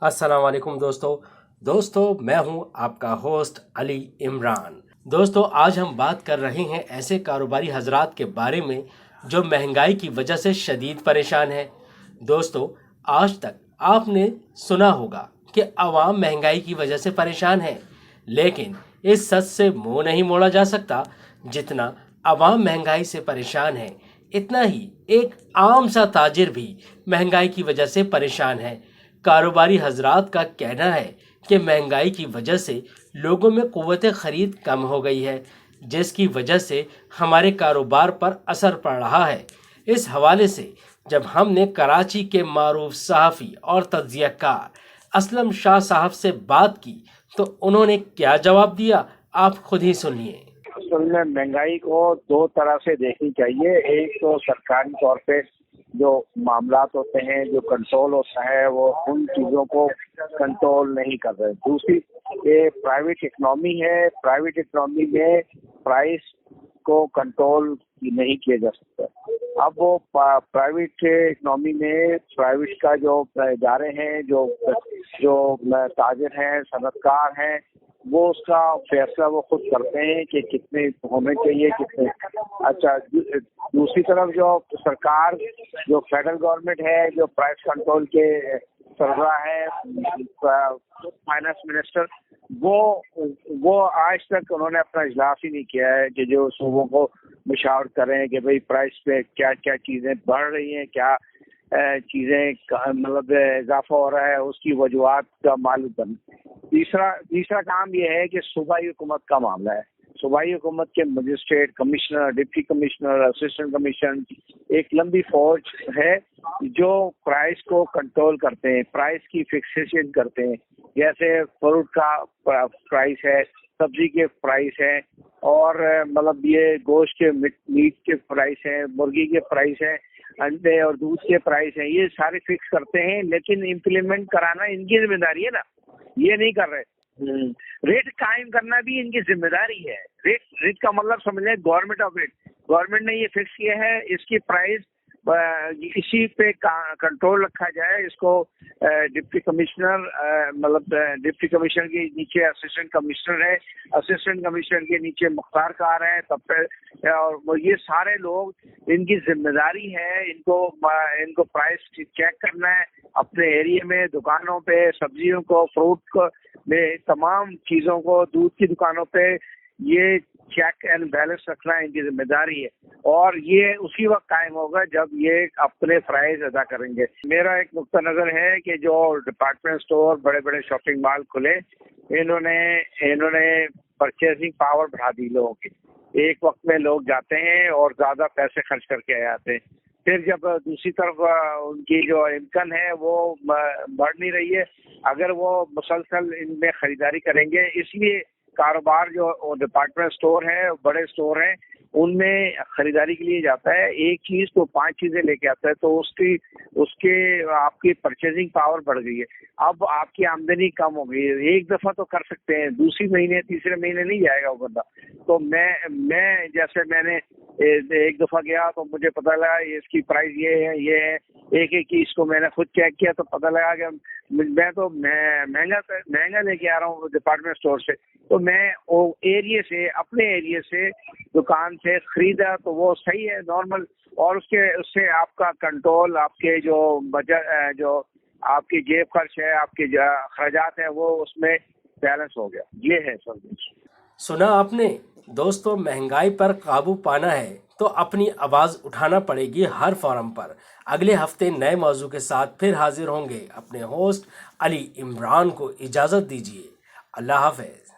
अस्सलाम वालेकुम दोस्तों मैं हूं आपका होस्ट अली इमरान। दोस्तों आज हम बात कर रहे हैं ऐसे कारोबारी हजरात के बारे में जो महंगाई की वजह से शदीद परेशान हैं। दोस्तों आज तक आपने सुना होगा कि आवाम महंगाई की वजह से परेशान है, लेकिन इस सच से मुंह नहीं मोड़ा जा सकता। जितना आवाम महंगाई से परेशान है, इतना ही एक आम सा ताजिर भी महंगाई की वजह से परेशान है। कारोबारी हजरात का कहना है कि महंगाई की वजह से लोगों में क़ुव्वत ख़रीद कम हो गई है, जिसकी वजह से हमारे कारोबार पर असर पड़ रहा है। इस हवाले से जब हमने कराची के मारूफ सहाफ़ी और तज्ज़ियाकार असलम शाह साहब से बात की तो उन्होंने क्या जवाब दिया, आप खुद ही सुनिए। असल में महंगाई को दो तरह से देखनी चाहिए। एक तो सरकारी तौर पे जो मामलात होते हैं, जो कंट्रोल होता है, वो उन चीज़ों को कंट्रोल नहीं कर रहे। दूसरी ये प्राइवेट इकनॉमी है, प्राइवेट इकनॉमी में प्राइस को कंट्रोल नहीं किया जा सकता। अब वो प्राइवेट इकनॉमी में प्राइवेट का जो इदारे हैं, जो जो ताजिर हैं, सनतकार हैं, वो उसका फैसला वो खुद करते हैं कि कितने होने चाहिए, कितने। अच्छा, दूसरी तरफ जो सरकार, जो फेडरल गवर्नमेंट है, जो प्राइस कंट्रोल के सरबराह है, फाइनेंस मिनिस्टर, वो आज तक उन्होंने अपना इजलास ही नहीं किया है कि जो सूबों को मशावरत करें कि भाई प्राइस पे क्या क्या चीज़ें बढ़ रही हैं, क्या चीज़ें मतलब इजाफा हो रहा है, उसकी वजूहात का मालूम करना। तीसरा काम ये है कि सूबाई हुकूमत का मामला है। सूबाई हुकूमत के magistrate, commissioner, deputy commissioner, assistant commissioner, एक लंबी फौज है जो प्राइस को कंट्रोल करते हैं, प्राइस की फिक्सेशन करते हैं। जैसे फ्रूट का प्राइस है, सब्जी के प्राइस है, और मतलब ये गोश्त के मीट के प्राइस है, मुर्गी के प्राइस है, अंडे और दूध के प्राइस है, ये सारे फिक्स करते हैं। लेकिन इम्प्लीमेंट कराना इनकी जिम्मेदारी है ना, ये नहीं कर रहे। रेट कायम करना भी इनकी जिम्मेदारी है। रेट का मतलब समझ लें गवर्नमेंट ऑफ रेट, गवर्नमेंट ने ये फिक्स किया है, इसकी प्राइस इसी पे कंट्रोल रखा जाए। इसको डिप्टी कमिश्नर, मतलब डिप्टी कमिश्नर के नीचे असिस्टेंट कमिश्नर है, असिस्टेंट कमिश्नर के नीचे मुख्तार कार है, तब पे और ये सारे लोग, इनकी जिम्मेदारी है। इनको प्राइस चेक करना है अपने एरिया में, दुकानों पे, सब्जियों को, फ्रूट को में, तमाम चीज़ों को, दूध की दुकानों पे ये चेक एंड बैलेंस रखना इनकी जिम्मेदारी है। और ये उसी वक्त कायम होगा जब ये अपने प्राइस अदा करेंगे। मेरा एक नुक्ता नज़र है कि जो डिपार्टमेंट स्टोर, बड़े बड़े शॉपिंग मॉल खुले, इन्होंने परचेजिंग पावर बढ़ा दी लोगों की। एक वक्त में लोग जाते हैं और ज़्यादा पैसे खर्च करके आ जाते हैं। फिर जब दूसरी तरफ उनकी जो इनकम है वो बढ़ नहीं रही है, अगर वो मुसलसल इनमें खरीदारी करेंगे, इसलिए कारोबार जो डिपार्टमेंट स्टोर है, बड़े स्टोर हैं, उनमें खरीदारी के लिए जाता है, एक चीज तो 5 चीजें लेके आता है, तो उसके आपकी परचेजिंग पावर बढ़ गई है। अब आपकी आमदनी कम हो गई है। एक दफा तो कर सकते हैं, दूसरी महीने तीसरे महीने नहीं जाएगा वो बंदा। तो मैं जैसे मैंने एक दफा गया तो मुझे पता लगा इसकी प्राइस ये है। एक चीज को मैंने खुद चेक किया तो पता लगा कि मैं तो महंगा लेके आ रहा हूँ डिपार्टमेंट स्टोर से। तो मैं वो अपने एरिया से, दुकान से खरीदा तो वो सही है, नॉर्मल। और उससे आपका कंट्रोल, आपके जो बजट, जो आपकी जेब खर्च है, आपके खर्चात है, वो उसमें बैलेंस हो गया। ये है सब कुछ। सुना आपने दोस्तों, महंगाई पर काबू पाना है तो अपनी आवाज़ उठाना पड़ेगी हर फोरम पर। अगले हफ्ते नए मौजू के साथ फिर हाजिर होंगे। अपने होस्ट अली इमरान को इजाज़त दीजिए। अल्लाह हाफ़िज़।